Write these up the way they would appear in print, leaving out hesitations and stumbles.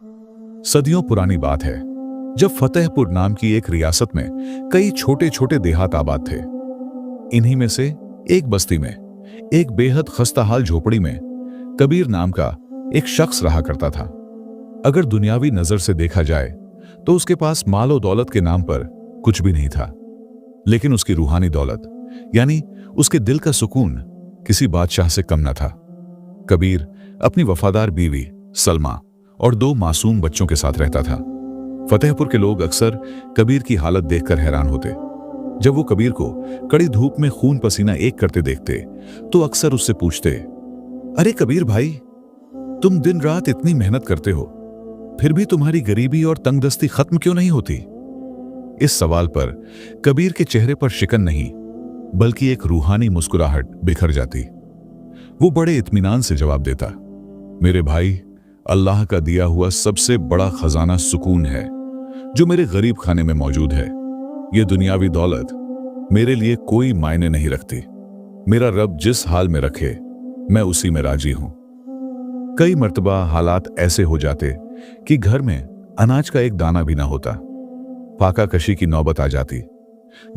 सदियों पुरानी बात है, जब फतेहपुर नाम की एक रियासत में कई छोटे छोटे देहात आबाद थे। इन्हीं में से एक बस्ती में, एक बेहद खस्ताहाल झोपड़ी में कबीर नाम का एक शख्स रहा करता था। अगर दुनियावी नजर से देखा जाए तो उसके पास मालो दौलत के नाम पर कुछ भी नहीं था, लेकिन उसकी रूहानी दौलत यानी उसके दिल का सुकून किसी बादशाह से कम न था। कबीर अपनी वफादार बीवी सलमा और 2 मासूम बच्चों के साथ रहता था। फतेहपुर के लोग अक्सर कबीर की हालत देखकर हैरान होते। जब वो कबीर को कड़ी धूप में खून पसीना एक करते देखते तो अक्सर उससे पूछते, अरे कबीर भाई, तुम दिन रात इतनी मेहनत करते हो, फिर भी तुम्हारी गरीबी और तंगदस्ती खत्म क्यों नहीं होती? इस सवाल पर कबीर के चेहरे पर शिकन नहीं बल्कि एक रूहानी मुस्कुराहट बिखर जाती। वो बड़े इत्मीनान से जवाब देता, मेरे भाई, अल्लाह का दिया हुआ सबसे बड़ा खजाना सुकून है जो मेरे गरीब खाने में मौजूद है। ये दुनियावी दौलत मेरे लिए कोई मायने नहीं रखती। मेरा रब जिस हाल में रखे मैं उसी में राजी हूं। कई मर्तबा हालात ऐसे हो जाते कि घर में अनाज का एक दाना भी ना होता। फाका कशी की नौबत आ जाती।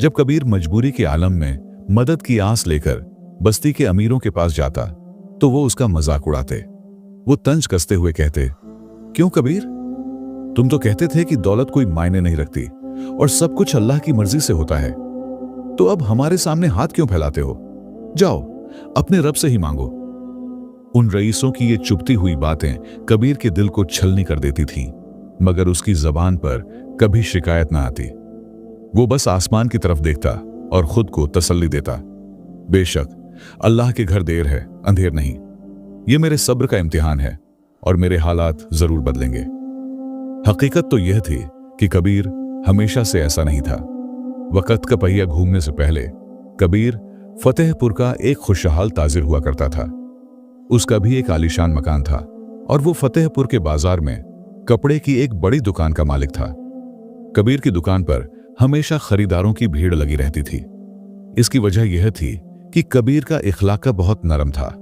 जब कबीर मजबूरी के आलम में मदद की आस लेकर बस्ती के अमीरों के पास जाता तो वो उसका मजाक उड़ाते। वो तंज कसते हुए कहते, क्यों कबीर, तुम तो कहते थे कि दौलत कोई मायने नहीं रखती और सब कुछ अल्लाह की मर्जी से होता है, तो अब हमारे सामने हाथ क्यों फैलाते हो? जाओ अपने रब से ही मांगो। उन रईसों की ये चुपती हुई बातें कबीर के दिल को छलनी कर देती थीं, मगर उसकी जबान पर कभी शिकायत ना आती। वो बस आसमान की तरफ देखता और खुद को तसल्ली देता, बेशक अल्लाह के घर देर है अंधेर नहीं। ये मेरे सब्र का इम्तिहान है और मेरे हालात जरूर बदलेंगे। हकीकत तो यह थी कि कबीर हमेशा से ऐसा नहीं था। वक्त का पहिया घूमने से पहले कबीर फतेहपुर का एक खुशहाल ताजिर हुआ करता था। उसका भी एक आलीशान मकान था और वो फतेहपुर के बाजार में कपड़े की एक बड़ी दुकान का मालिक था। कबीर की दुकान पर हमेशा खरीदारों की भीड़ लगी रहती थी। इसकी वजह यह थी कि कबीर का इखलाका बहुत नरम था।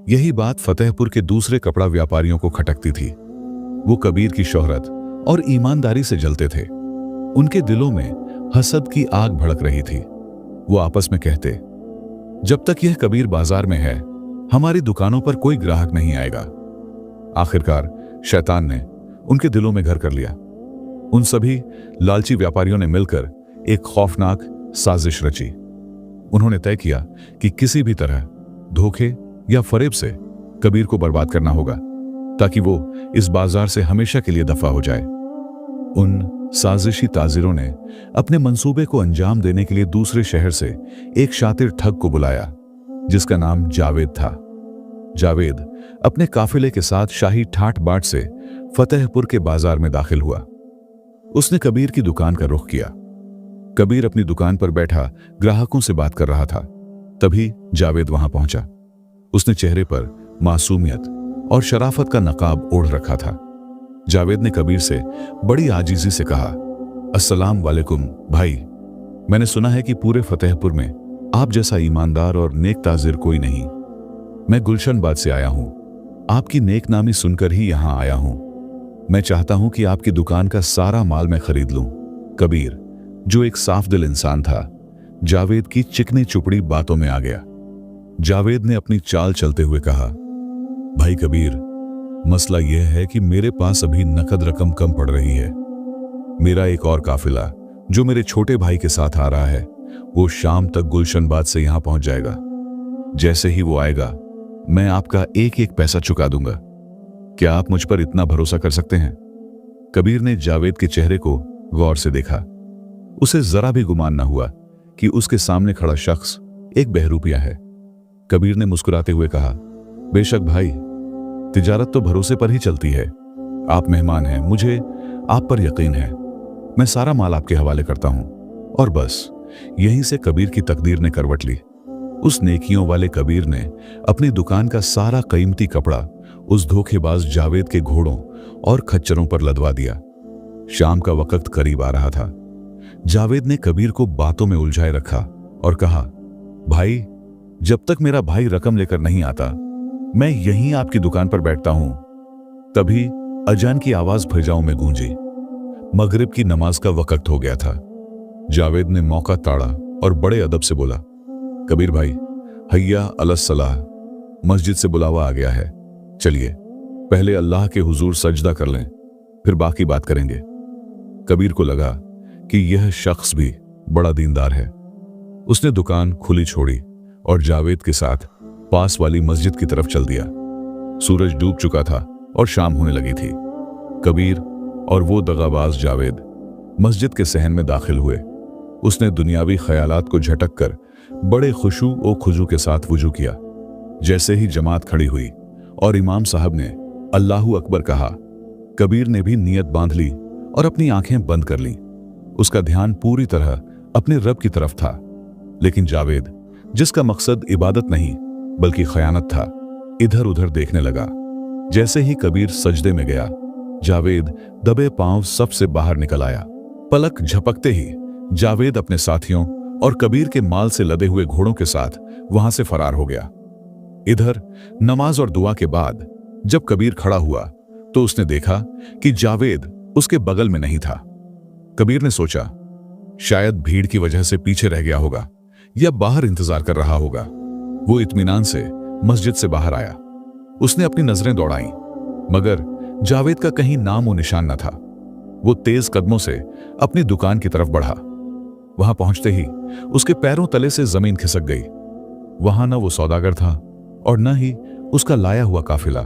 यही बात फतेहपुर के दूसरे कपड़ा व्यापारियों को खटकती थी। वो कबीर की शोहरत और ईमानदारी से जलते थे। उनके दिलों में हसद की आग भड़क रही थी। वो आपस में कहते, जब तक यह कबीर बाजार में है हमारी दुकानों पर कोई ग्राहक नहीं आएगा। आखिरकार शैतान ने उनके दिलों में घर कर लिया। उन सभी लालची व्यापारियों ने मिलकर एक खौफनाक साजिश रची। उन्होंने तय किया कि किसी भी तरह धोखे या फरेब से कबीर को बर्बाद करना होगा ताकि वो इस बाजार से हमेशा के लिए दफा हो जाए। उन साजिशी ताजिरों ने अपने मंसूबे को अंजाम देने के लिए दूसरे शहर से एक शातिर ठग को बुलाया जिसका नाम जावेद था। जावेद अपने काफिले के साथ शाही ठाट बाट से फतेहपुर के बाजार में दाखिल हुआ। उसने कबीर की दुकान का रुख किया। कबीर अपनी दुकान पर बैठा ग्राहकों से बात कर रहा था। तभी जावेद वहां पहुंचा। उसने चेहरे पर मासूमियत और शराफत का नकाब ओढ़ रखा था। जावेद ने कबीर से बड़ी आजीजी से कहा, अस्सलाम वालेकुम भाई, मैंने सुना है कि पूरे फतेहपुर में आप जैसा ईमानदार और नेक ताजिर कोई नहीं। मैं गुलशनबाद से आया हूं। आपकी नेक नामी सुनकर ही यहां आया हूं। मैं चाहता हूं कि आपकी दुकान का सारा माल मैं खरीद लूं। कबीर, जो एक साफ दिल इंसान था, जावेद की चिकनी चुपड़ी बातों में आ गया। जावेद ने अपनी चाल चलते हुए कहा, भाई कबीर, मसला यह है कि मेरे पास अभी नकद रकम कम पड़ रही है। मेरा एक और काफिला जो मेरे छोटे भाई के साथ आ रहा है वो शाम तक गुलशनबाद से यहां पहुंच जाएगा। जैसे ही वो आएगा मैं आपका एक एक पैसा चुका दूंगा। क्या आप मुझ पर इतना भरोसा कर सकते हैं? कबीर ने जावेद के चेहरे को गौर से देखा। उसे जरा भी गुमान न हुआ कि उसके सामने खड़ा शख्स एक बहरूपिया है। कबीर ने मुस्कुराते हुए कहा, बेशक भाई, तिजारत तो भरोसे पर ही चलती है। आप मेहमान हैं, मुझे आप पर यकीन है। मैं सारा माल आपके हवाले करता हूं। और बस यहीं से कबीर की तकदीर ने करवट ली। उस नेकियों वाले कबीर ने अपनी दुकान का सारा कीमती कपड़ा उस धोखेबाज जावेद के घोड़ों और खच्चरों पर लदवा दिया। शाम का वक्त करीब आ रहा था। जावेद ने कबीर को बातों में उलझाए रखा और कहा, भाई, जब तक मेरा भाई रकम लेकर नहीं आता मैं यहीं आपकी दुकान पर बैठता हूं। तभी अजान की आवाज फिजाओं में गूंजी। मगरिब की नमाज का वक्त हो गया था। जावेद ने मौका ताड़ा और बड़े अदब से बोला, कबीर भाई, हैया अलस्सलाह, मस्जिद से बुलावा आ गया है, चलिए पहले अल्लाह के हुजूर सजदा कर लें, फिर बाकी बात करेंगे। कबीर को लगा कि यह शख्स भी बड़ा दीनदार है। उसने दुकान खुली छोड़ी और जावेद के साथ पास वाली मस्जिद की तरफ चल दिया। सूरज डूब चुका था और शाम होने लगी थी। कबीर और वो दगाबाज जावेद मस्जिद के सहन में दाखिल हुए। उसने दुनियावी ख्यालात को झटक कर बड़े खुशू और खुजू के साथ वुजू किया। जैसे ही जमात खड़ी हुई और इमाम साहब ने अल्लाहू अकबर कहा, कबीर ने भी नियत बांध ली और अपनी आंखें बंद कर लीं। उसका ध्यान पूरी तरह अपने रब की तरफ था। लेकिन जावेद, जिसका मकसद इबादत नहीं बल्कि खयानत था, इधर उधर देखने लगा। जैसे ही कबीर सजदे में गया, जावेद दबे पांव सबसे बाहर निकल आया। पलक झपकते ही जावेद अपने साथियों और कबीर के माल से लदे हुए घोड़ों के साथ वहां से फरार हो गया। इधर नमाज और दुआ के बाद जब कबीर खड़ा हुआ तो उसने देखा कि जावेद उसके बगल में नहीं था। कबीर ने सोचा, शायद भीड़ की वजह से पीछे रह गया होगा या बाहर इंतजार कर रहा होगा। वो इत्मीनान से मस्जिद से बाहर आया। उसने अपनी नजरें दौड़ाईं, मगर जावेद का कहीं नाम और निशान न था। वो तेज कदमों से अपनी दुकान की तरफ बढ़ा। वहां पहुंचते ही उसके पैरों तले से जमीन खिसक गई। वहां न वो सौदागर था और न ही उसका लाया हुआ काफिला।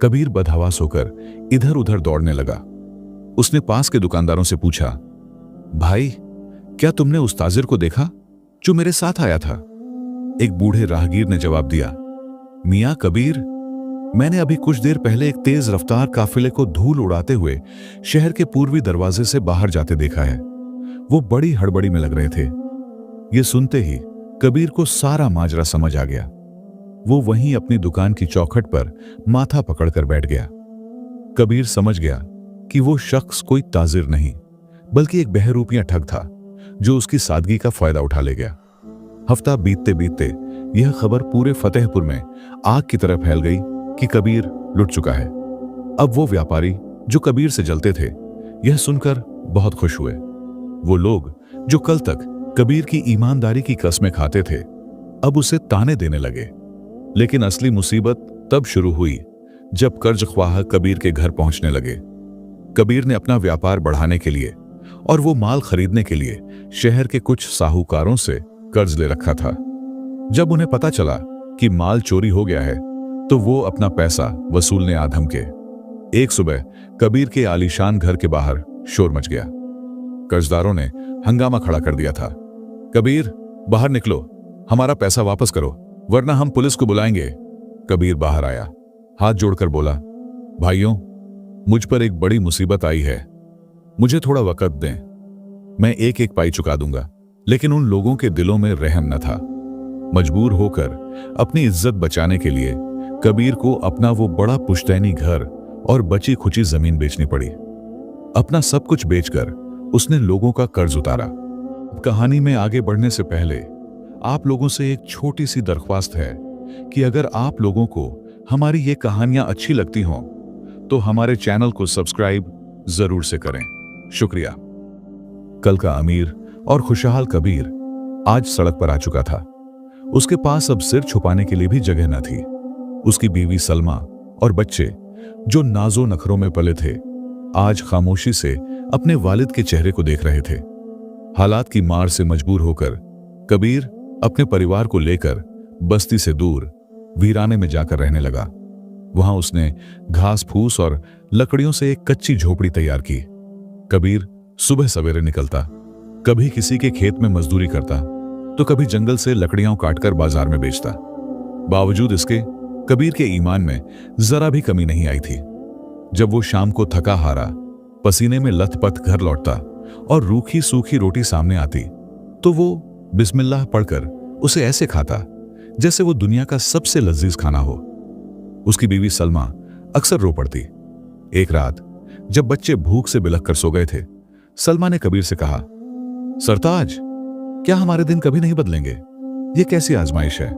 कबीर बदहवास होकर इधर उधर दौड़ने लगा। उसने पास के दुकानदारों से पूछा, भाई, क्या तुमने उस ताजिर को देखा जो मेरे साथ आया था? एक बूढ़े राहगीर ने जवाब दिया, मियां कबीर, मैंने अभी कुछ देर पहले एक तेज रफ्तार काफिले को धूल उड़ाते हुए शहर के पूर्वी दरवाजे से बाहर जाते देखा है। वो बड़ी हड़बड़ी में लग रहे थे। ये सुनते ही कबीर को सारा माजरा समझ आ गया। वो वहीं अपनी दुकान की चौखट पर माथा पकड़कर बैठ गया। कबीर समझ गया कि वो शख्स कोई ताजिर नहीं बल्कि एक बहरूपिया ठग था जो उसकी सादगी का फायदा उठा ले गया। हफ्ता बीतते बीतते यह खबर पूरे फतेहपुर में आग की तरह फैल गई कि कबीर लुट चुका है। अब वो व्यापारी जो कबीर से जलते थे, यह सुनकर बहुत खुश हुए। वो लोग जो कल तक कबीर की ईमानदारी की कस्में खाते थे, अब उसे ताने देने लगे। लेकिन असली मुसीबत तब शुरू हुई जब कर्ज ख्वाह कबीर के घर पहुंचने लगे। कबीर ने अपना व्यापार बढ़ाने के लिए और वो माल खरीदने के लिए शहर के कुछ साहूकारों से कर्ज ले रखा था। जब उन्हें पता चला कि माल चोरी हो गया है तो वो अपना पैसा वसूलने आ धमके। एक सुबह कबीर के आलीशान घर के बाहर शोर मच गया। कर्जदारों ने हंगामा खड़ा कर दिया था। कबीर, बाहर निकलो, हमारा पैसा वापस करो वरना हम पुलिस को बुलाएंगे। कबीर बाहर आया, हाथ जोड़कर बोला, भाइयों, मुझ पर एक बड़ी मुसीबत आई है। मुझे थोड़ा वक्त दें, मैं एक एक पाई चुका दूंगा। लेकिन उन लोगों के दिलों में रहम न था। मजबूर होकर अपनी इज्जत बचाने के लिए कबीर को अपना वो बड़ा पुश्तैनी घर और बची खुची जमीन बेचनी पड़ी। अपना सब कुछ बेचकर उसने लोगों का कर्ज उतारा। कहानी में आगे बढ़ने से पहले आप लोगों से एक छोटी सी दरख्वास्त है कि अगर आप लोगों को हमारी ये कहानियां अच्छी लगती हों तो हमारे चैनल को सब्सक्राइब जरूर से करें। शुक्रिया। कल का अमीर और खुशहाल कबीर आज सड़क पर आ चुका था। उसके पास अब सिर छुपाने के लिए भी जगह न थी। उसकी बीवी सलमा और बच्चे जो नाजो नखरों में पले थे, आज खामोशी से अपने वालिद के चेहरे को देख रहे थे। हालात की मार से मजबूर होकर कबीर अपने परिवार को लेकर बस्ती से दूर वीराने में जाकर रहने लगा। वहां उसने घास फूस और लकड़ियों से एक कच्ची झोपड़ी तैयार की। कबीर सुबह सवेरे निकलता, कभी किसी के खेत में मजदूरी करता तो कभी जंगल से लकड़ियां काटकर बाजार में बेचता। बावजूद इसके कबीर के ईमान में जरा भी कमी नहीं आई थी। जब वो शाम को थका हारा पसीने में लथपथ घर लौटता और रूखी सूखी रोटी सामने आती तो वो बिस्मिल्लाह पढ़कर उसे ऐसे खाता जैसे वो दुनिया का सबसे लजीज खाना हो। उसकी बीवी सलमा अक्सर रो पड़ती। एक रात जब बच्चे भूख से बिलख कर सो गए थे, सलमा ने कबीर से कहा, सरताज, क्या हमारे दिन कभी नहीं बदलेंगे? ये कैसी आजमाइश है?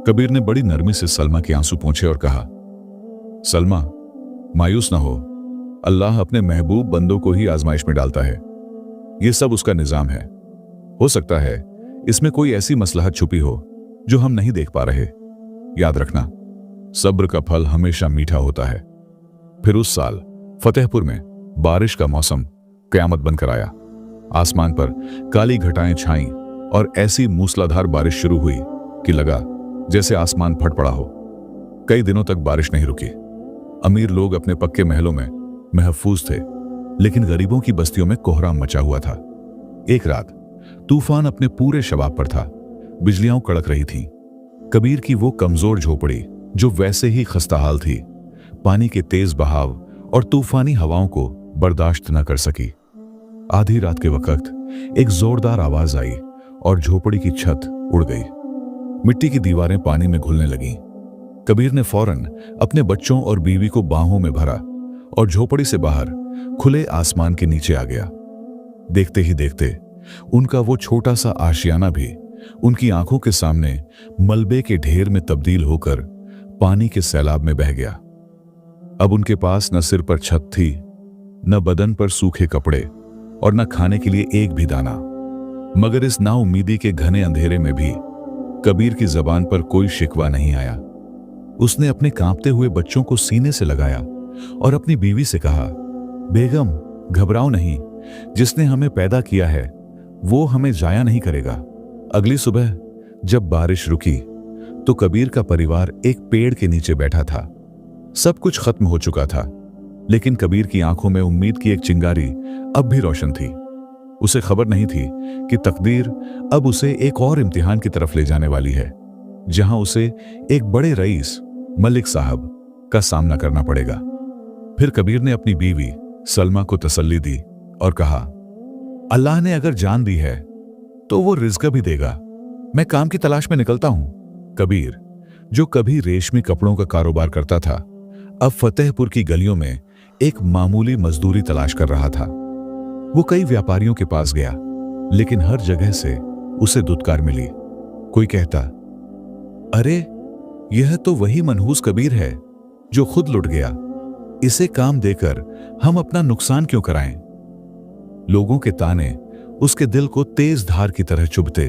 कबीर ने बड़ी नरमी से सलमा के आंसू पोंछे और कहा, सलमा, मायूस ना हो, अल्लाह अपने महबूब बंदों को ही आजमाइश में डालता है। ये सब उसका निजाम है। हो सकता है इसमें कोई ऐसी मसलहत छुपी हो जो हम नहीं देख पा रहे। याद रखना, सब्र का फल हमेशा मीठा होता है। फिर उस साल फतेहपुर में बारिश का मौसम कयामत बनकर आया। आसमान पर काली घटाएं छाईं और ऐसी मूसलाधार बारिश शुरू हुई कि लगा जैसे आसमान फट पड़ा हो। कई दिनों तक बारिश नहीं रुकी। अमीर लोग अपने पक्के महलों में महफूज थे, लेकिन गरीबों की बस्तियों में कोहराम मचा हुआ था। एक रात तूफान अपने पूरे शबाब पर था। बिजलियां कड़क रही थीं। कबीर की वो कमजोर झोपड़ी जो वैसे ही खस्ताहाल थी, पानी के तेज बहाव और तूफानी हवाओं को बर्दाश्त न कर सकी। आधी रात के वक्त एक जोरदार आवाज आई और झोपड़ी की छत उड़ गई। मिट्टी की दीवारें पानी में घुलने लगीं। कबीर ने फौरन अपने बच्चों और बीवी को बाहों में भरा और झोपड़ी से बाहर खुले आसमान के नीचे आ गया। देखते ही देखते उनका वो छोटा सा आशियाना भी उनकी आंखों के सामने मलबे के ढेर में तब्दील होकर पानी के सैलाब में बह गया। अब उनके पास न सिर पर छत थी, न बदन पर सूखे कपड़े और न खाने के लिए एक भी दाना। मगर इस नाउम्मीदी के घने अंधेरे में भी कबीर की जबान पर कोई शिकवा नहीं आया। उसने अपने कांपते हुए बच्चों को सीने से लगाया और अपनी बीवी से कहा, बेगम घबराओ नहीं, जिसने हमें पैदा किया है वो हमें जाया नहीं करेगा। अगली सुबह जब बारिश रुकी तो कबीर का परिवार एक पेड़ के नीचे बैठा था। सब कुछ खत्म हो चुका था, लेकिन कबीर की आंखों में उम्मीद की एक चिंगारी अब भी रोशन थी। उसे खबर नहीं थी कि तकदीर अब उसे एक और इम्तिहान की तरफ ले जाने वाली है, जहां उसे एक बड़े रईस मलिक साहब का सामना करना पड़ेगा। फिर कबीर ने अपनी बीवी सलमा को तसल्ली दी और कहा, अल्लाह ने अगर जान दी है तो वो रिज़्क भी देगा। मैं काम की तलाश में निकलता हूं। कबीर, जो कभी रेशमी कपड़ों का कारोबार करता था, अब फतेहपुर की गलियों में एक मामूली मजदूरी तलाश कर रहा था। वो कई व्यापारियों के पास गया, लेकिन हर जगह से उसे दुत्कार मिली। कोई कहता, अरे यह तो वही मनहूस कबीर है जो खुद लुट गया, इसे काम देकर हम अपना नुकसान क्यों कराएं। लोगों के ताने उसके दिल को तेज धार की तरह चुभते,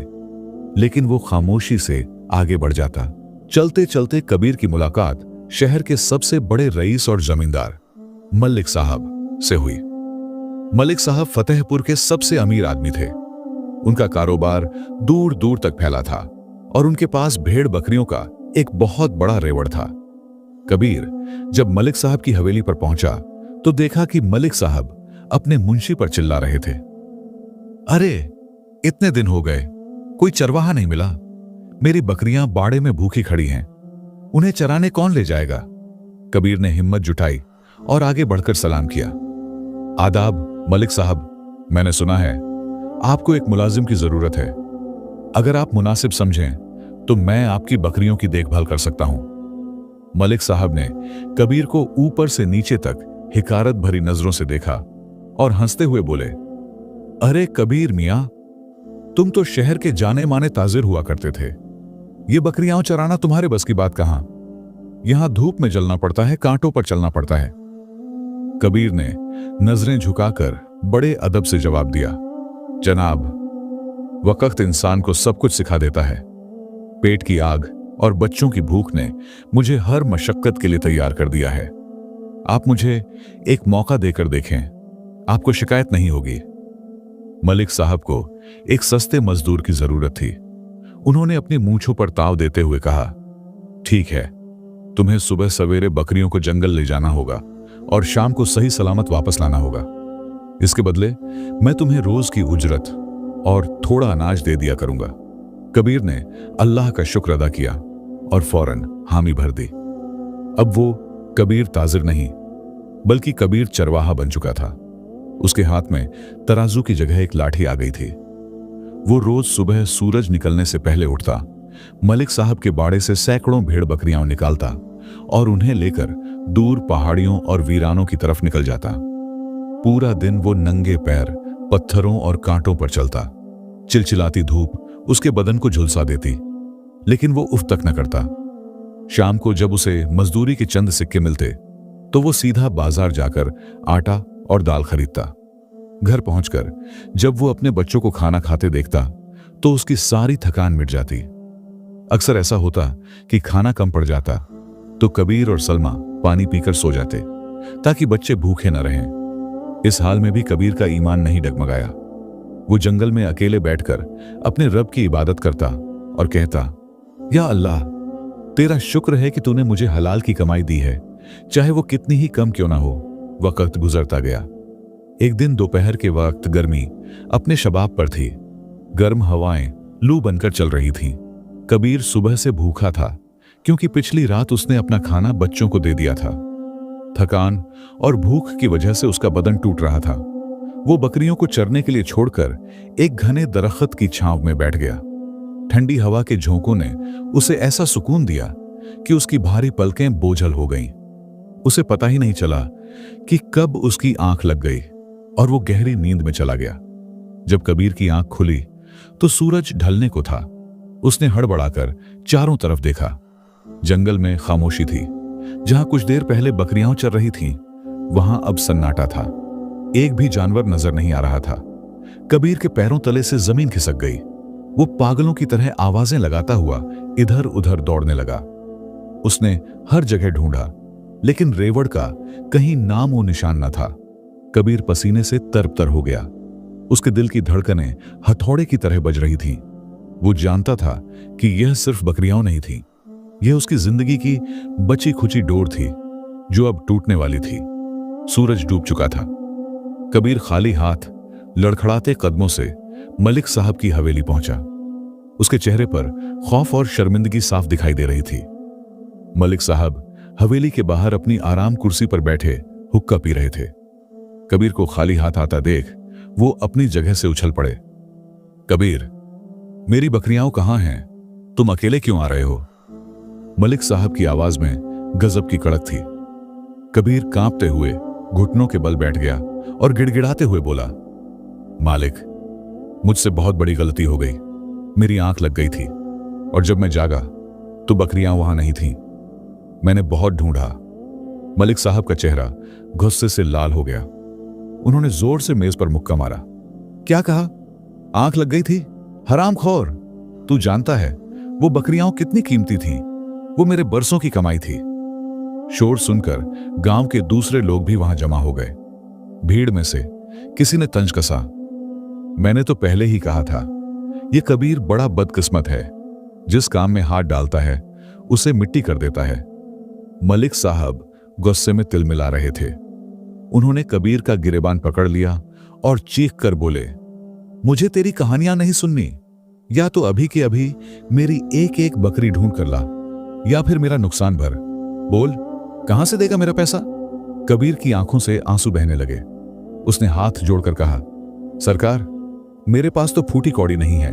लेकिन वो खामोशी से आगे बढ़ जाता। चलते चलते कबीर की मुलाकात शहर के सबसे बड़े रईस और जमींदार मलिक साहब से हुई। मलिक साहब फतेहपुर के सबसे अमीर आदमी थे। उनका कारोबार दूर दूर तक फैला था और उनके पास भेड़ बकरियों का एक बहुत बड़ा रेवड़ था। कबीर जब मलिक साहब की हवेली पर पहुंचा तो देखा कि मलिक साहब अपने मुंशी पर चिल्ला रहे थे, अरे इतने दिन हो गए, कोई चरवाहा नहीं मिला। मेरी बकरियां बाड़े में भूखी खड़ी हैं, उन्हें चराने कौन ले जाएगा। कबीर ने हिम्मत जुटाई और आगे बढ़कर सलाम किया। आदाब मलिक साहब, मैंने सुना है आपको एक मुलाजिम की जरूरत है। अगर आप मुनासिब समझें तो मैं आपकी बकरियों की देखभाल कर सकता हूं। मलिक साहब ने कबीर को ऊपर से नीचे तक हिकारत भरी नजरों से देखा और हंसते हुए बोले, अरे कबीर मियां, तुम तो शहर के जाने माने ताजिर हुआ करते थे। ये बकरियां चराना तुम्हारे बस की बात कहां। यहां धूप में जलना पड़ता है, कांटों पर चलना पड़ता है। कबीर ने नजरें झुकाकर बड़े अदब से जवाब दिया, जनाब, वक्त इंसान को सब कुछ सिखा देता है। पेट की आग और बच्चों की भूख ने मुझे हर मशक्कत के लिए तैयार कर दिया है। आप मुझे एक मौका देकर देखें, आपको शिकायत नहीं होगी। मलिक साहब को एक सस्ते मजदूर की जरूरत थी। उन्होंने अपनी मूंछों पर ताव देते हुए कहा, ठीक है, तुम्हें सुबह सवेरे बकरियों को जंगल ले जाना होगा और शाम को सही सलामत वापस लाना होगा। इसके बदले मैं तुम्हें रोज की उजरत और थोड़ा अनाज दे दिया करूंगा। कबीर ने अल्लाह का शुक्र अदा किया और फौरन हामी भर दी। अब वो कबीर ताजिर नहीं, बल्कि कबीर चरवाहा बन चुका था। उसके हाथ में तराजू की जगह एक लाठी आ गई थी। वो रोज सुबह सूरज निकलने से पहले उठता, मलिक साहब के बाड़े से सैकड़ों भेड़ बकरियां निकालता और उन्हें लेकर दूर पहाड़ियों और वीरानों की तरफ निकल जाता। पूरा दिन वो नंगे पैर पत्थरों और कांटों पर चलता। चिलचिलाती धूप उसके बदन को झुलसा देती, लेकिन वो उफ तक न करता। शाम को जब उसे मजदूरी के चंद सिक्के मिलते तो वो सीधा बाजार जाकर आटा और दाल खरीदता। घर पहुंचकर जब वो अपने बच्चों को खाना खाते देखता तो उसकी सारी थकान मिट जाती। अक्सर ऐसा होता कि खाना कम पड़ जाता तो कबीर और सलमा पानी पीकर सो जाते ताकि बच्चे भूखे न रहें। इस हाल में भी कबीर का ईमान नहीं डगमगाया। वो जंगल में अकेले बैठकर अपने रब की इबादत करता और कहता, या अल्लाह, तेरा शुक्र है कि तूने मुझे हलाल की कमाई दी है, चाहे वो कितनी ही कम क्यों ना हो। वक्त गुजरता गया। एक दिन दोपहर के वक्त गर्मी अपने शबाब पर थी। गर्म हवाएं लू बनकर चल रही थीं। कबीर सुबह से भूखा था क्योंकि पिछली रात उसने अपना खाना बच्चों को दे दिया था। थकान और भूख की वजह से उसका बदन टूट रहा था। वो बकरियों को चरने के लिए छोड़कर एक घने दरख्त की छांव में बैठ गया। ठंडी हवा के झोंकों ने उसे ऐसा सुकून दिया कि उसकी भारी पलकें बोझल हो गईं। उसे पता ही नहीं चला कि कब उसकी आंख लग गई और वो गहरी नींद में चला गया। जब कबीर की आंख खुली तो सूरज ढलने को था। उसने हड़बड़ाकर चारों तरफ देखा। जंगल में खामोशी थी। जहां कुछ देर पहले बकरियां चर रही थीं, वहां अब सन्नाटा था। एक भी जानवर नजर नहीं आ रहा था। कबीर के पैरों तले से जमीन खिसक गई। वो पागलों की तरह आवाजें लगाता हुआ इधर उधर दौड़ने लगा। उसने हर जगह ढूंढा, लेकिन रेवड़ का कहीं नामो निशान न था। कबीर पसीने से तरबतर हो गया। उसके दिल की धड़कनें हथौड़े की तरह बज रही थीं। वो जानता था कि यह सिर्फ बकरियां नहीं थीं, यह उसकी जिंदगी की बची खुची डोर थी जो अब टूटने वाली थी। सूरज डूब चुका था। कबीर खाली हाथ लड़खड़ाते कदमों से मलिक साहब की हवेली पहुंचा। उसके चेहरे पर खौफ और शर्मिंदगी साफ दिखाई दे रही थी। मलिक साहब हवेली के बाहर अपनी आराम कुर्सी पर बैठे हुक्का पी रहे थे। कबीर को खाली हाथ आता देख वो अपनी जगह से उछल पड़े। कबीर, मेरी बकरियां कहां हैं? तुम अकेले क्यों आ रहे हो? मलिक साहब की आवाज में गजब की कड़क थी। कबीर कांपते हुए घुटनों के बल बैठ गया और गिड़गिड़ाते हुए बोला, मालिक, मुझसे बहुत बड़ी गलती हो गई। मेरी आंख लग गई थी और जब मैं जागा तो बकरियां वहां नहीं थीं। मैंने बहुत ढूंढा। मलिक साहब का चेहरा गुस्से से लाल हो गया। उन्होंने जोर से मेज पर मुक्का मारा। क्या कहा? आंख लग गई थी? हरामखोर, तू जानता है वो बकरियां कितनी कीमती थीं? वो मेरे बरसों की कमाई थी। शोर सुनकर गांव के दूसरे लोग भी वहां जमा हो गए। भीड़ में से किसी ने तंज कसा, मैंने तो पहले ही कहा था, यह कबीर बड़ा बदकिस्मत है। जिस काम में हाथ डालता है उसे मिट्टी कर देता है। मलिक साहब गुस्से में तिलमिला रहे थे। उन्होंने कबीर का गिरेबान पकड़ लिया और चीख कर बोले, मुझे तेरी कहानियां नहीं सुननी। या तो अभी के अभी मेरी एक एक बकरी ढूंढ कर ला, या फिर मेरा नुकसान भर। बोल, कहां से देगा मेरा पैसा? कबीर की आंखों से आंसू बहने लगे। उसने हाथ जोड़कर कहा, सरकार, मेरे पास तो फूटी कौड़ी नहीं है।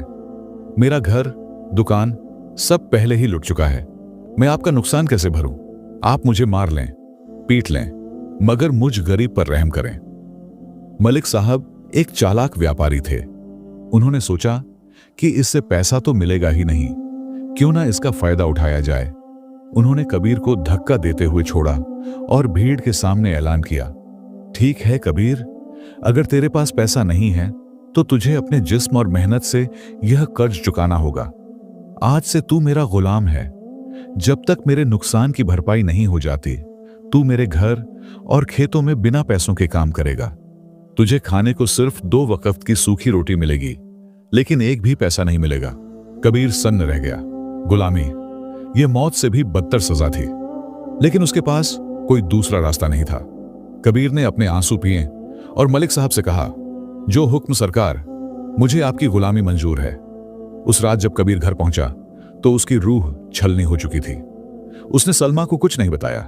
मेरा घर, दुकान सब पहले ही लुट चुका है। मैं आपका नुकसान कैसे भरूं? आप मुझे मार लें, पीट लें, मगर मुझ गरीब पर रहम करें। मलिक साहब एक चालाक व्यापारी थे। उन्होंने सोचा कि इससे पैसा तो मिलेगा ही नहीं, क्यों ना इसका फायदा उठाया जाए। उन्होंने कबीर को धक्का देते हुए छोड़ा और भीड़ के सामने ऐलान किया, ठीक है कबीर, अगर तेरे पास पैसा नहीं है तो तुझे अपने जिस्म और मेहनत से यह कर्ज चुकाना होगा। आज से तू मेरा गुलाम है। जब तक मेरे नुकसान की भरपाई नहीं हो जाती, तू मेरे घर और खेतों में बिना पैसों के काम करेगा। तुझे खाने को सिर्फ 2 वक्त की सूखी रोटी मिलेगी, लेकिन एक भी पैसा नहीं मिलेगा। कबीर सन्न रह गया। गुलामी, यह मौत से भी बदतर सजा थी, लेकिन उसके पास कोई दूसरा रास्ता नहीं था। कबीर ने अपने आंसू पिए और मलिक साहब से कहा, जो हुक्म सरकार, मुझे आपकी गुलामी मंजूर है। उस रात जब कबीर घर पहुंचा तो उसकी रूह छलनी हो चुकी थी। उसने सलमा को कुछ नहीं बताया,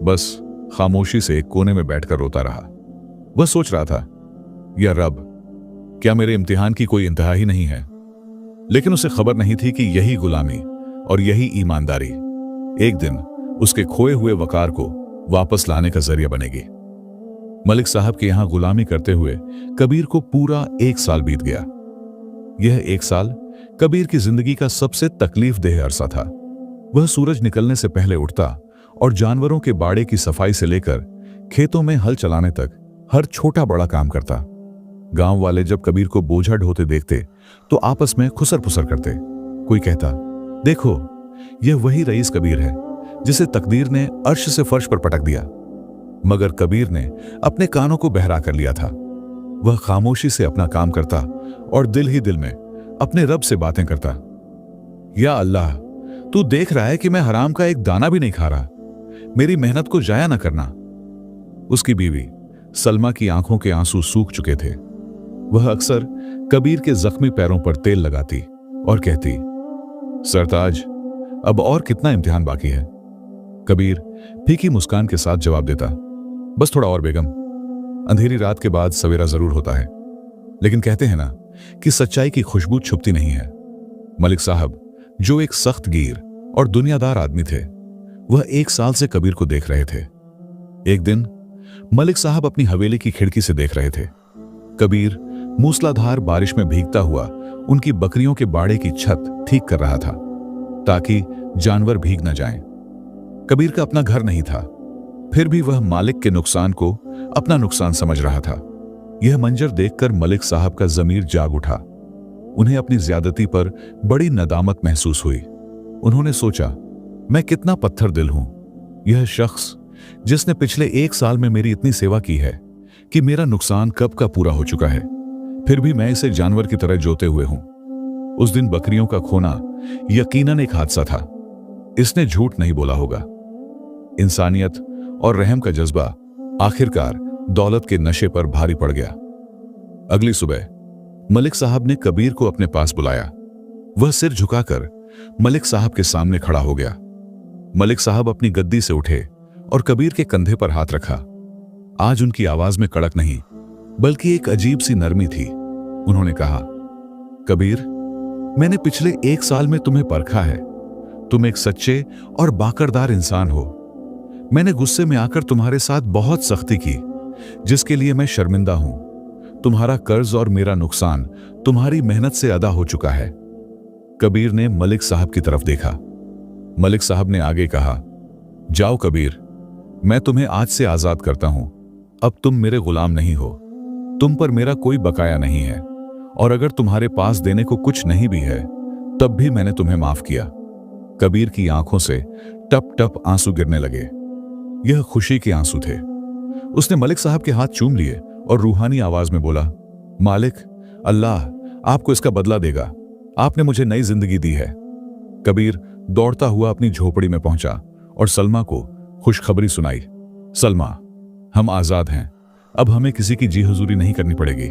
बस खामोशी से एक कोने में बैठकर रोता रहा। वह सोच रहा था, या रब, क्या मेरे इम्तिहान की कोई इंतहा ही नहीं है? लेकिन उसे खबर नहीं थी कि यही गुलामी और यही ईमानदारी एक दिन उसके खोए हुए वकार को वापस लाने का जरिया बनेगी। मलिक साहब के यहां गुलामी करते हुए कबीर को पूरा 1 साल बीत गया। यह 1 साल कबीर की जिंदगी का सबसे तकलीफ देह अरसा था। वह सूरज निकलने से पहले उठता और जानवरों के बाड़े की सफाई से लेकर खेतों में हल चलाने तक हर छोटा बड़ा काम करता। गांव वाले जब कबीर को बोझा ढोते देखते तो आपस में खुसर पुसर करते। कोई कहता, देखो यह वही रईस कबीर है जिसे तकदीर ने अर्श से फर्श पर पटक दिया। मगर कबीर ने अपने कानों को बहरा कर लिया था। वह खामोशी से अपना काम करता और दिल ही दिल में अपने रब से बातें करता। या अल्लाह, तू देख रहा है कि मैं हराम का एक दाना भी नहीं खा रहा, मेरी मेहनत को जाया ना करना। उसकी बीवी सलमा की आंखों के आंसू सूख चुके थे। वह अक्सर कबीर के जख्मी पैरों पर तेल लगाती और कहती, सरताज, अब और कितना इम्तिहान बाकी है। कबीर फीकी मुस्कान के साथ जवाब देता, बस थोड़ा और बेगम, अंधेरी रात के बाद सवेरा जरूर होता है। लेकिन कहते हैं ना कि सच्चाई की खुशबू छुपती नहीं है। मलिक साहब, जो एक सख्त गीर और दुनियादार आदमी थे, वह 1 साल से कबीर को देख रहे थे। एक दिन मलिक साहब अपनी हवेली की खिड़की से देख रहे थे। कबीर मूसलाधार बारिश में भीगता हुआ उनकी बकरियों के बाड़े की छत ठीक कर रहा था ताकि जानवर भीग न जाएं। कबीर का अपना घर नहीं था, फिर भी वह मालिक के नुकसान को अपना नुकसान समझ रहा था। यह मंजर देखकर मलिक साहब का जमीर जाग उठा। उन्हें अपनी ज्यादती पर बड़ी नदामत महसूस हुई। उन्होंने सोचा, मैं कितना पत्थर दिल हूं। यह शख्स जिसने पिछले 1 साल में मेरी इतनी सेवा की है कि मेरा नुकसान कब का पूरा हो चुका है, फिर भी मैं इसे जानवर की तरह जोते हुए हूं। उस दिन बकरियों का खोना यकीनन एक हादसा था। इसने झूठ नहीं बोला होगा। इंसानियत और रहम का जज्बा आखिरकार दौलत के नशे पर भारी पड़ गया। अगली सुबह मलिक साहब ने कबीर को अपने पास बुलाया। वह सिर झुकाकर मलिक साहब के सामने खड़ा हो गया। मलिक साहब अपनी गद्दी से उठे और कबीर के कंधे पर हाथ रखा। आज उनकी आवाज में कड़क नहीं बल्कि एक अजीब सी नरमी थी। उन्होंने कहा, कबीर, मैंने पिछले 1 साल में तुम्हें परखा है। तुम एक सच्चे और बाकरदार इंसान हो। मैंने गुस्से में आकर तुम्हारे साथ बहुत सख्ती की, जिसके लिए मैं शर्मिंदा हूं। तुम्हारा कर्ज और मेरा नुकसान तुम्हारी मेहनत से अदा हो चुका है। कबीर ने मलिक साहब की तरफ देखा। मलिक साहब ने आगे कहा, जाओ कबीर, मैं तुम्हें आज से आजाद करता हूं। अब तुम मेरे गुलाम नहीं हो। तुम पर मेरा कोई बकाया नहीं है, और अगर तुम्हारे पास देने को कुछ नहीं भी है तब भी मैंने तुम्हें माफ किया। कबीर की आंखों से टप टप आंसू गिरने लगे। यह खुशी के आंसू थे। उसने मलिक साहब के हाथ चूम लिए और रूहानी आवाज में बोला, मालिक, अल्लाह आपको इसका बदला देगा। आपने मुझे नई जिंदगी दी है। कबीर दौड़ता हुआ अपनी झोपड़ी में पहुंचा और सलमा को खुशखबरी सुनाई। सलमा, हम आजाद हैं। अब हमें किसी की जी हुजूरी नहीं करनी पड़ेगी।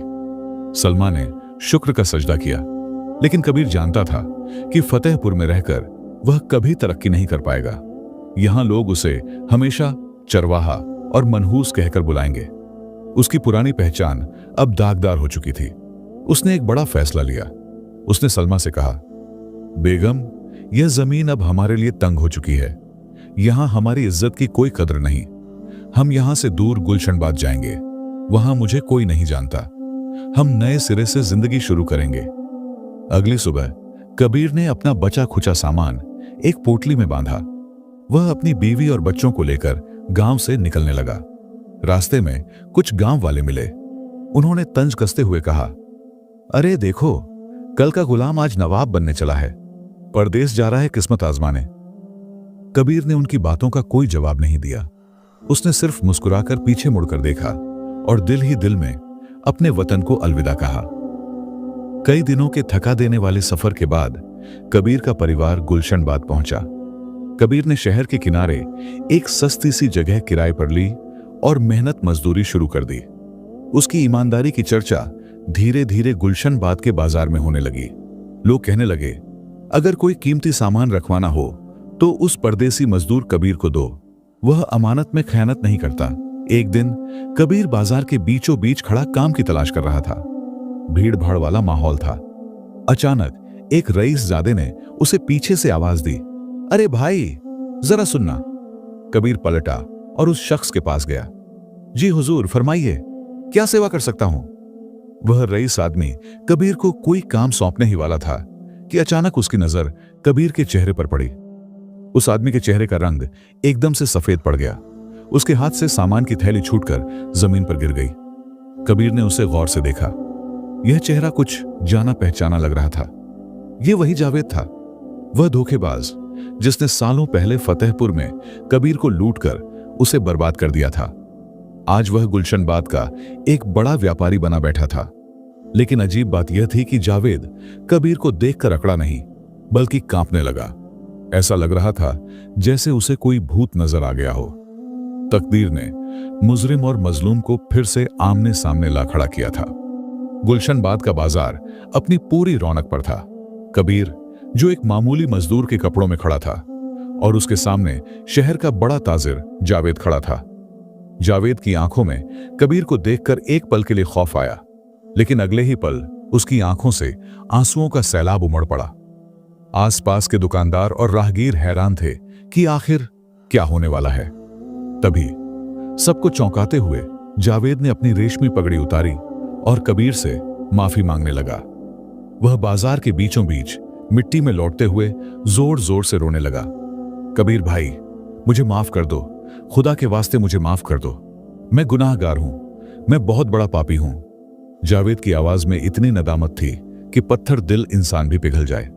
सलमा ने शुक्र का सजदा किया, लेकिन कबीर जानता था कि फतेहपुर में रहकर वह कभी तरक्की नहीं कर पाएगा। यहां लोग उसे हमेशा चरवाहा और मनहूस कहकर बुलाएंगे। उसकी पुरानी पहचान अब दागदार हो चुकी थी। उसने एक बड़ा फैसला लिया। उसने सलमा से कहा, बेगम, यह जमीन अब हमारे लिए तंग हो चुकी है। यहां हमारी इज्जत की कोई कदर नहीं। हम यहां से दूर गुलशनबाद जाएंगे। वहां मुझे कोई नहीं जानता। हम नए सिरे से जिंदगी शुरू करेंगे। अगली सुबह कबीर ने अपना बचा खुचा सामान एक पोटली में बांधा। वह अपनी बीवी और बच्चों को लेकर गांव से निकलने लगा। रास्ते में कुछ गांव वाले मिले। उन्होंने तंज कसते हुए कहा, अरे देखो, कल का गुलाम आज नवाब बनने चला है। परदेश जा रहा है किस्मत आजमाने। कबीर ने उनकी बातों का कोई जवाब नहीं दिया। उसने सिर्फ मुस्कुराकर पीछे मुड़कर देखा और दिल ही दिल में अपने वतन को अलविदा कहा। कई दिनों के थका देने वाले सफर के बाद कबीर का परिवार गुलशनबाद पहुंचा। कबीर ने शहर के किनारे एक सस्ती सी जगह किराए पर ली और मेहनत मजदूरी शुरू कर दी। उसकी ईमानदारी की चर्चा धीरे धीरे गुलशनबाद के बाजार में होने लगी। लोग कहने लगे, अगर कोई कीमती सामान रखवाना हो तो उस परदेसी मजदूर कबीर को दो, वह अमानत में खयानत नहीं करता। एक दिन कबीर बाजार के बीचों बीच खड़ा काम की तलाश कर रहा था। भीड़ भाड़ वाला माहौल था। अचानक एक रईस जादे ने उसे पीछे से आवाज दी, अरे भाई, जरा सुनना। कबीर पलटा और उस शख्स के पास गया। जी हुजूर, फरमाइए, क्या सेवा कर सकता हूं? वह रईस आदमी कबीर को कोई काम सौंपने ही वाला था कि अचानक उसकी नजर कबीर के चेहरे पर पड़ी। उस आदमी के चेहरे का रंग एकदम से सफेद पड़ गया। उसके हाथ से सामान की थैली छूटकर जमीन पर गिर गई। कबीर ने उसे गौर से देखा। यह चेहरा कुछ जाना पहचाना लग रहा था। यह वही जावेद था, वह धोखेबाज जिसने सालों पहले फतेहपुर में कबीर को लूटकर उसे बर्बाद कर दिया था। आज वह गुलशनबाद का एक बड़ा व्यापारी बना बैठा था। लेकिन अजीब बात यह थी कि जावेद कबीर को देखकर अकड़ा नहीं, बल्कि कांपने लगा। ऐसा लग रहा था जैसे उसे कोई भूत नजर आ गया हो। तकदीर ने मुजरिम और मजलूम को फिर से आमने सामने ला खड़ा किया था। गुलशनबाद का बाजार अपनी पूरी रौनक पर था। कबीर, जो एक मामूली मजदूर के कपड़ों में खड़ा था, और उसके सामने शहर का बड़ा ताजिर जावेद खड़ा था। जावेद की आंखों में कबीर को देखकर एक पल के लिए खौफ आया, लेकिन अगले ही पल उसकी आंखों से आंसुओं का सैलाब उमड़ पड़ा। आसपास के दुकानदार और राहगीर हैरान थे कि आखिर क्या होने वाला है। तभी सबको चौंकाते हुए जावेद ने अपनी रेशमी पगड़ी उतारी और कबीर से माफी मांगने लगा। वह बाजार के बीचों बीच मिट्टी में लौटते हुए जोर जोर से रोने लगा। कबीर भाई, मुझे माफ कर दो, खुदा के वास्ते मुझे माफ कर दो। मैं गुनाहगार हूं, मैं बहुत बड़ा पापी हूं। जावेद की आवाज में इतनी नदामत थी कि पत्थर दिल इंसान भी पिघल जाए।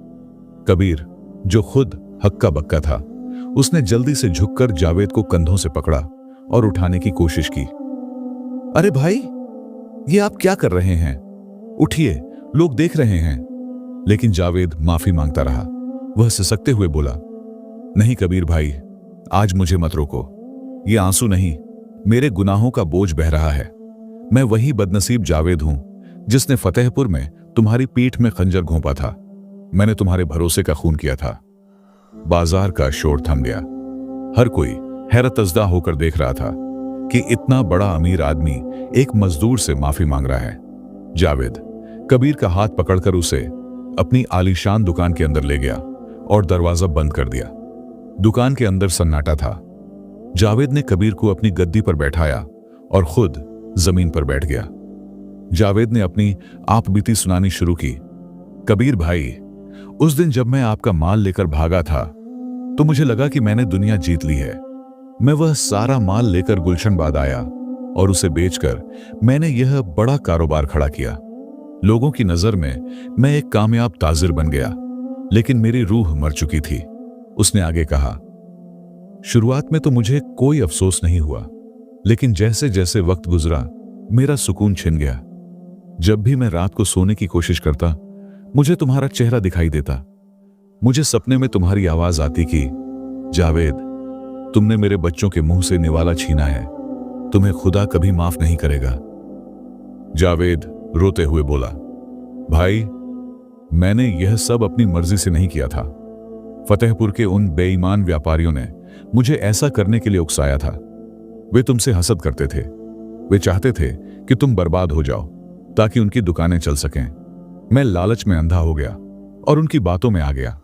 कबीर, जो खुद हक्का बक्का था, उसने जल्दी से झुककर जावेद को कंधों से पकड़ा और उठाने की कोशिश की। अरे भाई, ये आप क्या कर रहे हैं? उठिए, लोग देख रहे हैं। लेकिन जावेद माफी मांगता रहा। वह सिसकते हुए बोला, नहीं कबीर भाई, आज मुझे मत रोको। ये आंसू नहीं, मेरे गुनाहों का बोझ बह रहा है। मैं वही बदनसीब जावेद हूं जिसने फतेहपुर में तुम्हारी पीठ में खंजर घोंपा था। मैंने तुम्हारे भरोसे का खून किया था। बाजार का शोर थम गया। हर कोई हैरतजदा होकर देख रहा था कि इतना बड़ा अमीर आदमी एक मजदूर से माफी मांग रहा है। जावेद कबीर का हाथ पकड़कर उसे अपनी आलीशान दुकान के अंदर ले गया और दरवाजा बंद कर दिया। दुकान के अंदर सन्नाटा था। जावेद ने कबीर को अपनी गद्दी पर बैठाया और खुद जमीन पर बैठ गया। जावेद ने अपनी आपबीती सुनानी शुरू की। कबीर भाई, उस दिन जब मैं आपका माल लेकर भागा था तो मुझे लगा कि मैंने दुनिया जीत ली है। मैं वह सारा माल लेकर गुलशनबाद आया और उसे बेचकर मैंने यह बड़ा कारोबार खड़ा किया। लोगों की नजर में मैं एक कामयाब ताजिर बन गया, लेकिन मेरी रूह मर चुकी थी। उसने आगे कहा, शुरुआत में तो मुझे कोई अफसोस नहीं हुआ, लेकिन जैसे जैसे वक्त गुजरा मेरा सुकून छिन गया। जब भी मैं रात को सोने की कोशिश करता, मुझे तुम्हारा चेहरा दिखाई देता। मुझे सपने में तुम्हारी आवाज आती कि जावेद, तुमने मेरे बच्चों के मुंह से निवाला छीना है, तुम्हें खुदा कभी माफ नहीं करेगा। जावेद रोते हुए बोला, भाई, मैंने यह सब अपनी मर्जी से नहीं किया था। फतेहपुर के उन बेईमान व्यापारियों ने मुझे ऐसा करने के लिए उकसाया था। वे तुमसे हसद करते थे। वे चाहते थे कि तुम बर्बाद हो जाओ ताकि उनकी दुकानें चल सकें। मैं लालच में अंधा हो गया और उनकी बातों में आ गया।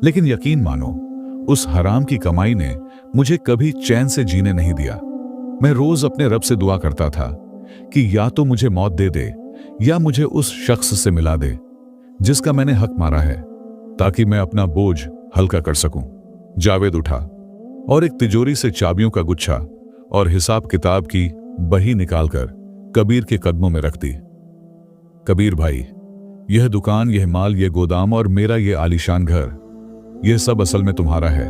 लेकिन यकीन मानो, उस हराम की कमाई ने मुझे कभी चैन से जीने नहीं दिया। मैं रोज अपने रब से दुआ करता था कि या तो मुझे मौत दे दे या मुझे उस शख्स से मिला दे जिसका मैंने हक मारा है, ताकि मैं अपना बोझ हल्का कर सकूं। जावेद उठा और एक तिजोरी से चाबियों का गुच्छा और हिसाब किताब की बही निकालकर कबीर के कदमों में रख दी। कबीर भाई, यह दुकान, यह माल, यह गोदाम और मेरा यह आलीशान घर, यह सब असल में तुम्हारा है।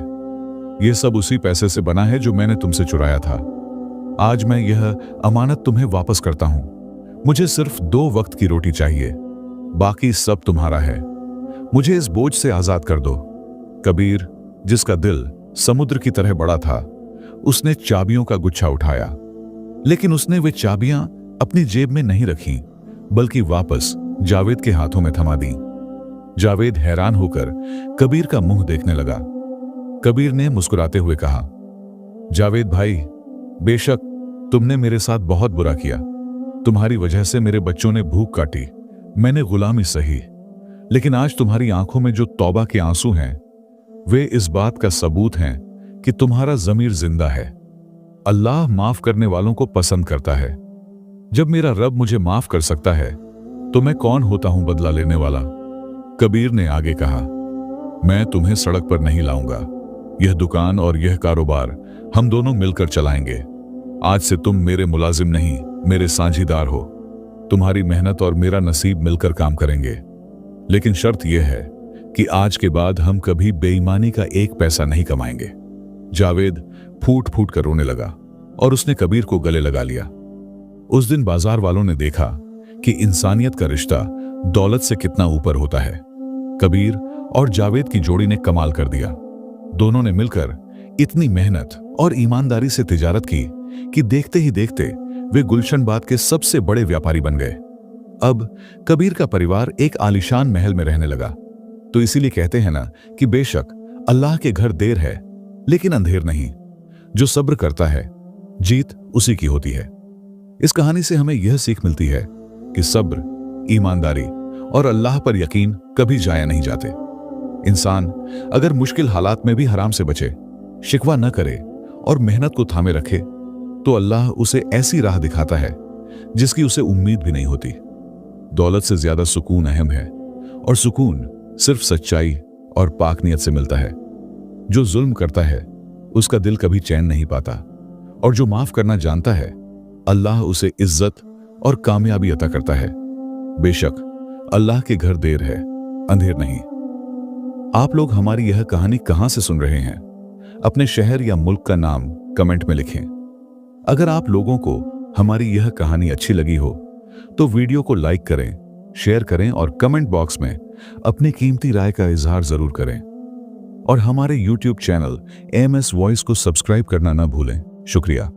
यह सब उसी पैसे से बना है जो मैंने तुमसे चुराया था। आज मैं यह अमानत तुम्हें वापस करता हूं। मुझे सिर्फ 2 वक्त की रोटी चाहिए, बाकी सब तुम्हारा है। मुझे इस बोझ से आजाद कर दो। कबीर, जिसका दिल समुद्र की तरह बड़ा था, उसने चाबियों का गुच्छा उठाया, लेकिन उसने वे चाबियां अपनी जेब में नहीं रखीं, बल्कि वापस जावेद के हाथों में थमा दी। जावेद हैरान होकर कबीर का मुंह देखने लगा। कबीर ने मुस्कुराते हुए कहा, जावेद भाई, बेशक तुमने मेरे साथ बहुत बुरा किया। तुम्हारी वजह से मेरे बच्चों ने भूख काटी, मैंने गुलामी सही, लेकिन आज तुम्हारी आंखों में जो तौबा के आंसू हैं, वे इस बात का सबूत हैं कि तुम्हारा ज़मीर जिंदा है। अल्लाह माफ करने वालों को पसंद करता है। जब मेरा रब मुझे माफ कर सकता है तो मैं कौन होता हूं बदला लेने वाला। कबीर ने आगे कहा, मैं तुम्हें सड़क पर नहीं लाऊंगा, यह दुकान और यह कारोबार हम दोनों मिलकर चलाएंगे। आज से तुम मेरे मुलाजिम नहीं, मेरे साझीदार हो। तुम्हारी मेहनत और मेरा नसीब मिलकर काम करेंगे। लेकिन शर्त यह है कि आज के बाद हम कभी बेईमानी का एक पैसा नहीं कमाएंगे। जावेद फूट फूट कर रोने लगा और उसने कबीर को गले लगा लिया। उस दिन बाजार वालों ने देखा कि इंसानियत का रिश्ता दौलत से कितना ऊपर होता है। कबीर और जावेद की जोड़ी ने कमाल कर दिया। दोनों ने मिलकर इतनी मेहनत और ईमानदारी से तिजारत की कि देखते ही देखते वे गुलशनबाद के सबसे बड़े व्यापारी बन गए। अब कबीर का परिवार एक आलीशान महल में रहने लगा। तो इसीलिए कहते हैं ना कि बेशक अल्लाह के घर देर है लेकिन अंधेर नहीं। जो सब्र करता है जीत उसी की होती है। इस कहानी से हमें यह सीख मिलती है कि सब्र, ईमानदारी और अल्लाह पर यकीन कभी जाया नहीं जाते। इंसान अगर मुश्किल हालात में भी हराम से बचे, शिकवा न करे और मेहनत को थामे रखे तो अल्लाह उसे ऐसी राह दिखाता है जिसकी उसे उम्मीद भी नहीं होती। दौलत से ज्यादा सुकून अहम है और सुकून सिर्फ सच्चाई और पाक नियत से मिलता है। जो जुल्म करता है उसका दिल कभी चैन नहीं पाता और जो माफ करना जानता है अल्लाह उसे इज्जत और कामयाबी अता करता है। बेशक अल्लाह के घर देर है, अंधेर नहीं। आप लोग हमारी यह कहानी कहां से सुन रहे हैं? अपने शहर या मुल्क का नाम कमेंट में लिखें। अगर आप लोगों को हमारी यह कहानी अच्छी लगी हो तो वीडियो को लाइक करें, शेयर करें और कमेंट बॉक्स में अपनी कीमती राय का इजहार जरूर करें। और हमारे YouTube चैनल AMS वॉइस को सब्सक्राइब करना ना भूलें। शुक्रिया।